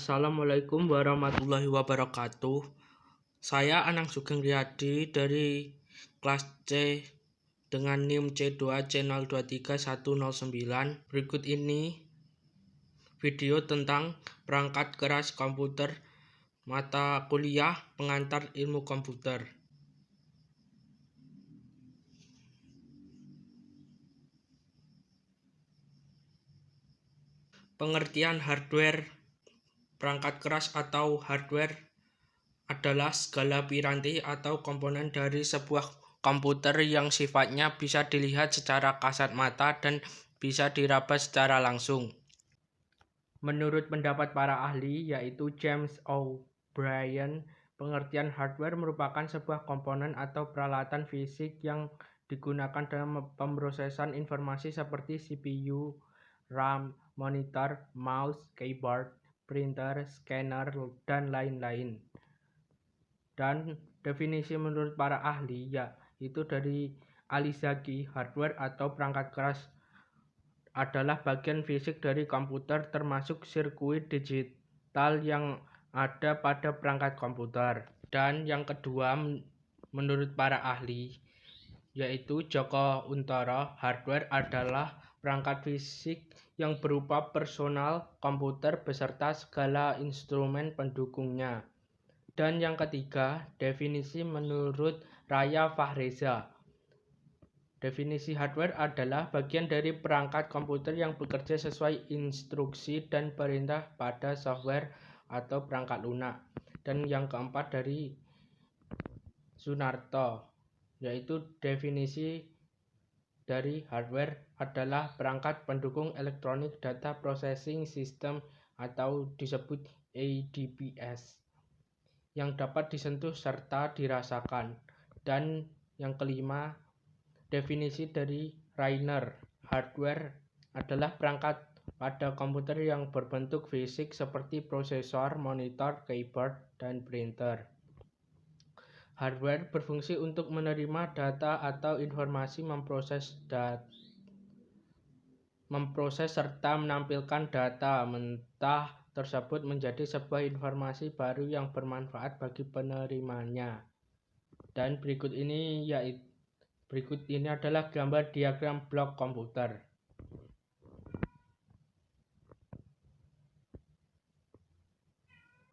Assalamualaikum warahmatullahi wabarakatuh. Saya Anang Sugeng Riyadi dari kelas C dengan NIM C2 channel 23109. Berikut ini video tentang perangkat keras komputer mata kuliah pengantar ilmu komputer. Pengertian hardware. Perangkat keras atau hardware adalah segala piranti atau komponen dari sebuah komputer yang sifatnya bisa dilihat secara kasat mata dan bisa diraba secara langsung. Menurut pendapat para ahli, yaitu James O'Brien, pengertian hardware merupakan sebuah komponen atau peralatan fisik yang digunakan dalam pemrosesan informasi seperti CPU, RAM, monitor, mouse, keyboard, printer, scanner, dan lain-lain. Dan definisi menurut para ahli yaitu dari Alizaki, hardware atau perangkat keras adalah bagian fisik dari komputer termasuk sirkuit digital yang ada pada perangkat komputer. Dan yang kedua menurut para ahli yaitu Joko Untoro, hardware adalah perangkat fisik yang berupa personal komputer beserta segala instrumen pendukungnya. Dan yang ketiga, definisi menurut Raya Fahreza. Definisi hardware adalah bagian dari perangkat komputer yang bekerja sesuai instruksi dan perintah pada software atau perangkat lunak. Dan yang keempat dari Sunarto, yaitu definisi dari hardware adalah perangkat pendukung elektronik data processing system atau disebut ADPS yang dapat disentuh serta dirasakan. Dan yang kelima, definisi dari Rainer, hardware adalah perangkat pada komputer yang berbentuk fisik seperti prosesor, monitor, keyboard, dan printer. Hardware berfungsi untuk menerima data atau informasi, memproses serta menampilkan data mentah tersebut menjadi sebuah informasi baru yang bermanfaat bagi penerimanya. Dan berikut ini adalah gambar diagram blok komputer.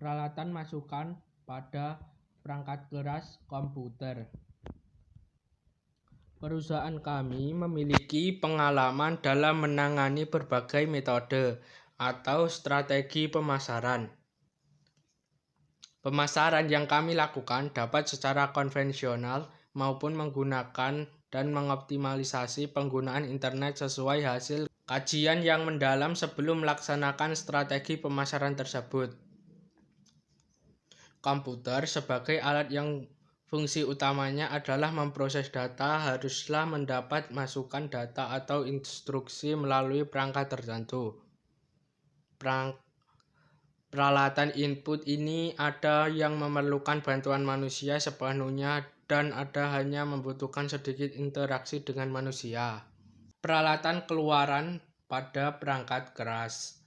Peralatan masukan pada perangkat keras komputer. Perusahaan kami memiliki pengalaman dalam menangani berbagai metode atau strategi pemasaran. Pemasaran yang kami lakukan dapat secara konvensional maupun menggunakan dan mengoptimalisasi penggunaan internet sesuai hasil kajian yang mendalam sebelum melaksanakan strategi pemasaran tersebut. Komputer sebagai alat yang fungsi utamanya adalah memproses data haruslah mendapat masukan data atau instruksi melalui perangkat tertentu. Peralatan input ini ada yang memerlukan bantuan manusia sepenuhnya dan ada hanya membutuhkan sedikit interaksi dengan manusia. Peralatan keluaran pada perangkat keras.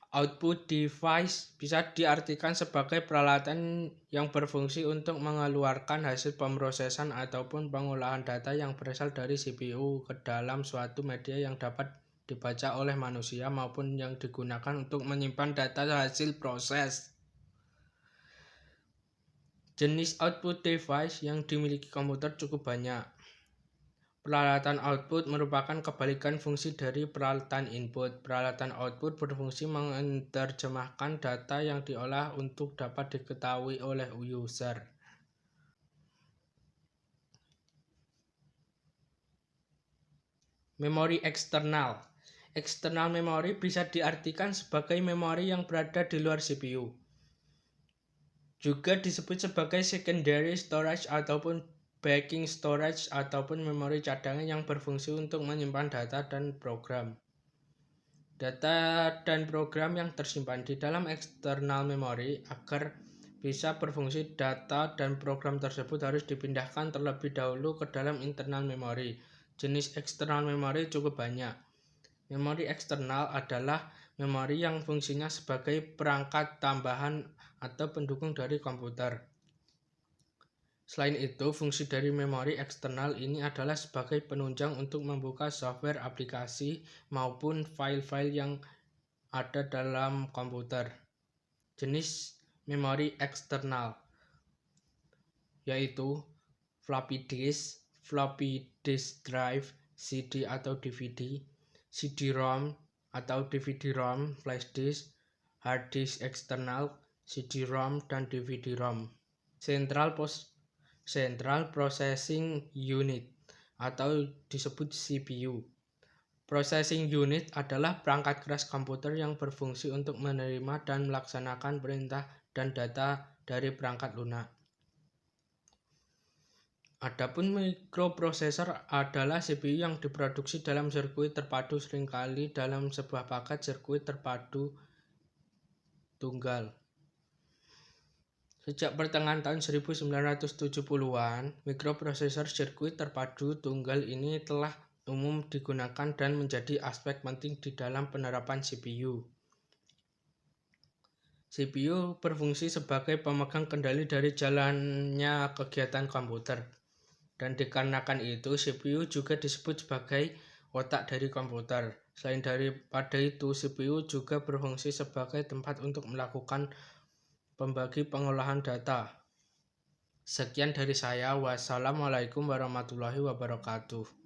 Output device bisa diartikan sebagai peralatan yang berfungsi untuk mengeluarkan hasil pemrosesan ataupun pengolahan data yang berasal dari CPU ke dalam suatu media yang dapat dibaca oleh manusia maupun yang digunakan untuk menyimpan data hasil proses. Jenis output device yang dimiliki komputer cukup banyak. Peralatan output merupakan kebalikan fungsi dari peralatan input. Peralatan output berfungsi menerjemahkan data yang diolah untuk dapat diketahui oleh user. Memori eksternal. External memory bisa diartikan sebagai memori yang berada di luar CPU. Juga disebut sebagai secondary storage ataupun backing storage ataupun memori cadangan yang berfungsi untuk menyimpan data dan program. Data dan program yang tersimpan di dalam external memory agar bisa berfungsi, data dan program tersebut harus dipindahkan terlebih dahulu ke dalam internal memory. Jenis external memory cukup banyak. Memori eksternal adalah memori yang fungsinya sebagai perangkat tambahan atau pendukung dari komputer. Selain itu, fungsi dari memori eksternal ini adalah sebagai penunjang untuk membuka software aplikasi maupun file-file yang ada dalam komputer. Jenis memori eksternal yaitu floppy disk drive, CD atau DVD, CD-ROM atau DVD-ROM, flash disk, hard disk eksternal, CD-ROM dan DVD-ROM. Central Processing Unit atau disebut CPU. Processing Unit adalah perangkat keras komputer yang berfungsi untuk menerima dan melaksanakan perintah dan data dari perangkat lunak. Adapun mikroprosesor adalah CPU yang diproduksi dalam sirkuit terpadu, seringkali dalam sebuah paket sirkuit terpadu tunggal. Sejak pertengahan tahun 1970-an, mikroprosesor sirkuit terpadu tunggal ini telah umum digunakan dan menjadi aspek penting di dalam penerapan CPU. CPU berfungsi sebagai pemegang kendali dari jalannya kegiatan komputer. Dan dikarenakan itu, CPU juga disebut sebagai otak dari komputer. Selain daripada itu, CPU juga berfungsi sebagai tempat untuk melakukan pembagi pengolahan data. Sekian dari saya. Wassalamualaikum warahmatullahi wabarakatuh.